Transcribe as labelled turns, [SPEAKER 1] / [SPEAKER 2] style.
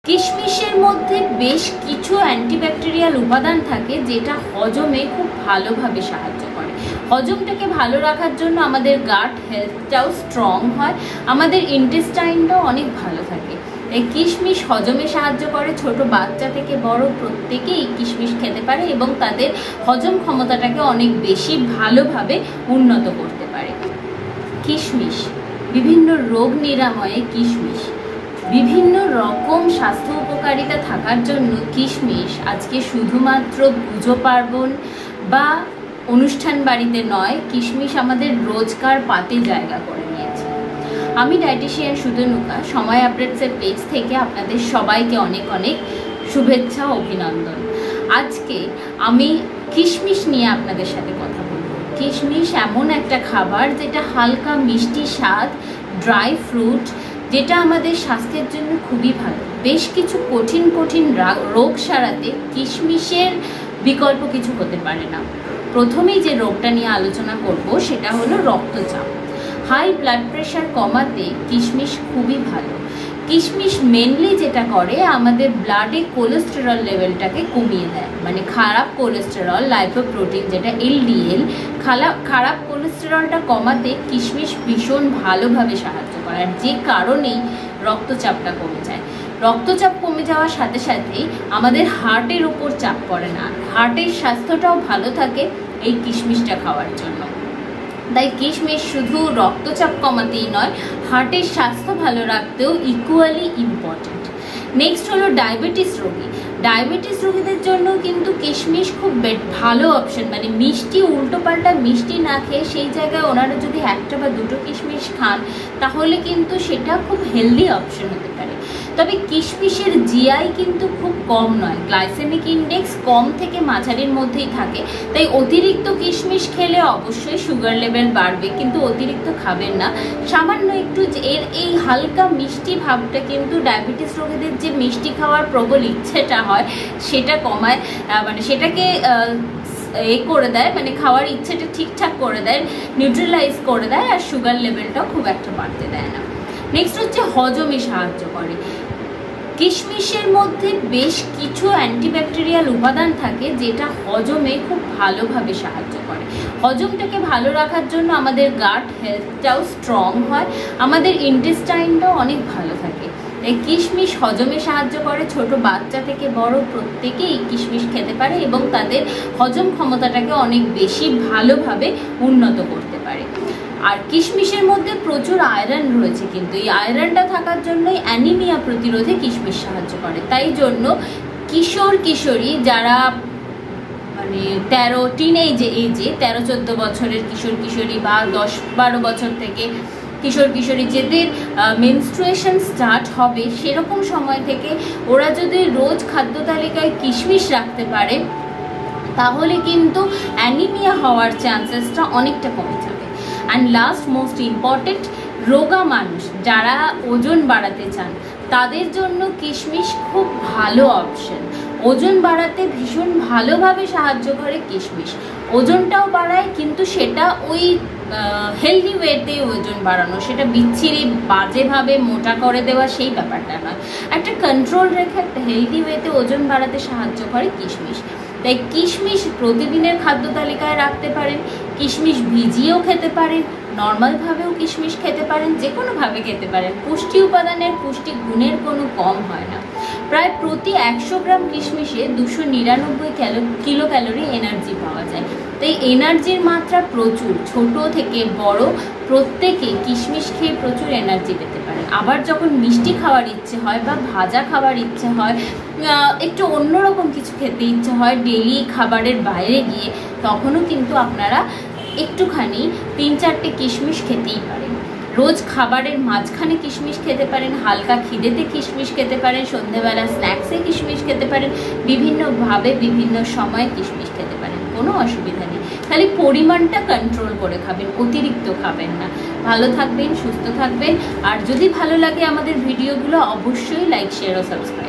[SPEAKER 1] কিশমিশের মধ্যে বেশ কিছু অ্যান্টিব্যাকটেরিয়াল উপাদান থাকে যেটা হজমে খুব ভালোভাবে সাহায্য করে। হজমটাকে ভালো রাখার জন্য আমাদের গাট হেলথটাও স্ট্রং হয়, আমাদের ইন্টেস্টাইনটাও অনেক ভালো থাকে। এই কিশমিশ হজমে সাহায্য করে। ছোট বাচ্চা থেকে বড় প্রত্যেকেই কিশমিশ খেতে পারে এবং তাদের হজম ক্ষমতাটাকে অনেক বেশি ভালোভাবে উন্নত করতে পারে। কিশমিশ বিভিন্ন রোগ নিরাময়ে কিশমিশ বিভিন্ন রকম স্বাস্থ্য উপকারিতা থাকার জন্য কিশমিশ আজকে শুধুমাত্র পুজো পার্বণ বা অনুষ্ঠান বাড়িতে নয়, কিশমিশ আমাদের রোজকার পাতে জায়গা করে নিয়েছে। আমি ডায়েটিশিয়ান সুতনুকা, সময় আপডেটসের পেজ থেকে আপনাদের সবাইকে অনেক অনেক শুভেচ্ছা ও অভিনন্দন। আজকে আমি কিশমিশ নিয়ে আপনাদের সাথে কথা বলবো। কিশমিশ এমন একটা খাবার যেটা হালকা মিষ্টি স্বাদ, ড্রাই ফ্রুট, যেটা আমাদের স্বাস্থ্যের জন্য খুবই ভালো। বেশ কিছু কঠিন কঠিন রোগ সারাতে কিশমিশের বিকল্প কিছু হতে পারে না। প্রথমেই যে রোগটা নিয়ে আলোচনা করব সেটা হলো রক্তচাপ। হাই ব্লাড প্রেশার কমাতে কিশমিশ খুবই ভালো। কিশমিশ মেনলি যেটা করে, আমাদের ব্লাডে কোলেস্টেরল লেভেলটাকে কমিয়ে দেয়, মানে খারাপ কোলেস্টেরল, লাইপোপ্রোটিন যেটা এলডিএল, খারাপ কোলেস্টেরলটা কমাতে কিশমিশ ভীষণ ভালোভাবে সাহায্য করে। আর যে কারণেই রক্তচাপটা কমে যায়। রক্তচাপ কমে যাওয়ার সাথে সাথেই আমাদের হার্টের উপর চাপ পড়ে না, হার্টের স্বাস্থ্যটাও ভালো থাকে এই কিশমিশটা খাওয়ার জন্য। তাই কিশমিশ শুধু রক্তচাপ কমাতেই নয়, হার্টের স্বাস্থ্য ভালো রাখতেও ইকুয়ালি ইম্পর্টেন্ট। নেক্সট হলো ডায়াবেটিস রোগী। ডায়াবেটিস রোগীদের জন্য কিন্তু কিশমিশ খুব ভালো অপশন, মানে মিষ্টি উল্টোপাল্টা মিষ্টি না খেয়ে সেই জায়গায় ওনারা যদি একটা বা দুটো কিশমিশ খান তাহলে কিন্তু সেটা খুব হেলদি অপশন হতে পারে। তবে কিশমিশের জিআই কিন্তু খুব কম নয়, গ্লাইসেমিক ইন্ডেক্স কম থেকে মাঝারির মধ্যেই থাকে। তাই অতিরিক্ত কিশমিশ খেলে অবশ্যই সুগার লেভেল বাড়বে, কিন্তু অতিরিক্ত খাবেন না। সামান্য একটু এর এই হালকা মিষ্টি ভাবটা কিন্তু ডায়াবেটিস রোগীদের যে মিষ্টি খাওয়ার প্রবল ইচ্ছেটা হয় সেটা কমায়, মানে সেটাকে করে দেয়, মানে খাওয়ার ইচ্ছেটা ঠিকঠাক করে দেয়, নিউট্রালাইজ করে দেয়, আর সুগার লেভেলটাও খুব একটা বাড়তে দেয় না। নেক্সট হচ্ছে হজমে সাহায্য করে। কিশমিশের মধ্যে বেশ কিছু অ্যান্টিব্যাকটেরিয়াল উপাদান থাকে যেটা হজমে খুব ভালোভাবে সাহায্য করে। হজমটাকে ভালো রাখার জন্য আমাদের গাট হেলথটাও স্ট্রং হয়, আমাদের ইন্টেস্টাইনটাও অনেক ভালো থাকে। এই কিশমিশ হজমে সাহায্য করে। ছোট বাচ্চা থেকে বড় প্রত্যেকেই কিশমিশ খেতে পারে এবং তাদের হজম ক্ষমতাটাকে অনেক বেশি ভালোভাবে উন্নত করতে পারে। আর কিশমিশের মধ্যে প্রচুর আয়রন রয়েছে, কিন্তু এই আয়রনটা থাকার জন্যই অ্যানিমিয়া প্রতিরোধে কিশমিশ সাহায্য করে। তাই জন্য কিশোর কিশোরী যারা মানে 13-14 বছরের কিশোর কিশোরী বা 10-12 বছর থেকে কিশোর কিশোরী যাদের মেনস্ট্রুয়েশন স্টার্ট হবে সেরকম সময় থেকে ওরা যদি রোজ খাদ্য তালিকায় কিশমিশ রাখতে পারে তাহলে কিন্তু অ্যানিমিয়া হওয়ার চান্সেসটা অনেকটা কমে যাবে। অ্যান্ড লাস্ট মোস্ট ইম্পর্টেন্ট, রোগা মানুষ যারা ওজন বাড়াতে চান তাদের জন্য কিশমিশ খুব ভালো অপশন। ওজন বাড়াতে ভীষণ ভালোভাবে সাহায্য করে কিশমিশ। ওজনটাও বাড়ায়, কিন্তু সেটা ওই হেলদি ওয়েতে ওজন বাড়ানো, সেটা বিচ্ছিরি বাজেভাবে মোটা করে দেওয়া সেই ব্যাপারটা নয়। একটা কন্ট্রোল রেখে একটা হেলদি ওয়েতে ওজন বাড়াতে সাহায্য করে কিশমিশ। তাই কিশমিশ প্রতিদিনের খাদ্য তালিকায় রাখতে পারেন। কিশমিশ ভিজিয়েও খেতে পারেন, নর্মালভাবেও কিশমিশ খেতে পারেন, যে কোনোভাবে খেতে পারেন। পুষ্টি উপাদানের, পুষ্টি গুণের কোনো কম হয় না। প্রায় প্রতি 100 গ্রাম কিশমিশে 299 কিলো ক্যালোরি এনার্জি পাওয়া যায়। তাই এনার্জির মাত্রা প্রচুর। ছোট থেকে বড় প্রত্যেকে কিশমিশ খেয়ে প্রচুর এনার্জি পেতে পারেন। আবার যখন মিষ্টি খাওয়ার ইচ্ছে হয় বা ভাজা খাওয়ার ইচ্ছে হয়, একটু অন্যরকম কিছু খেতে ইচ্ছে হয় ডেইলি খাবারের বাইরে গিয়ে, তখনও কিন্তু আপনারা একটুখানি 3-4টে কিশমিশ খেতেই পারেন। রোজ খাবারের মাঝখানে কিশমিশ খেতে পারেন, হালকা খিদেতে কিশমিশ খেতে পারেন, সন্ধ্যেবেলা স্ন্যাক্সে কিশমিশ খেতে পারেন, বিভিন্নভাবে বিভিন্ন সময় কিশমিশ খেতে পারেন, কোনো অসুবিধা নেই। খালি পরিমাণটা কন্ট্রোল করে খাবেন, অতিরিক্ত খাবেন না। ভালো থাকবেন, সুস্থ থাকবেন। আর যদি ভালো লাগে আমাদের ভিডিওগুলো অবশ্যই লাইক, শেয়ার ও সাবস্ক্রাইব।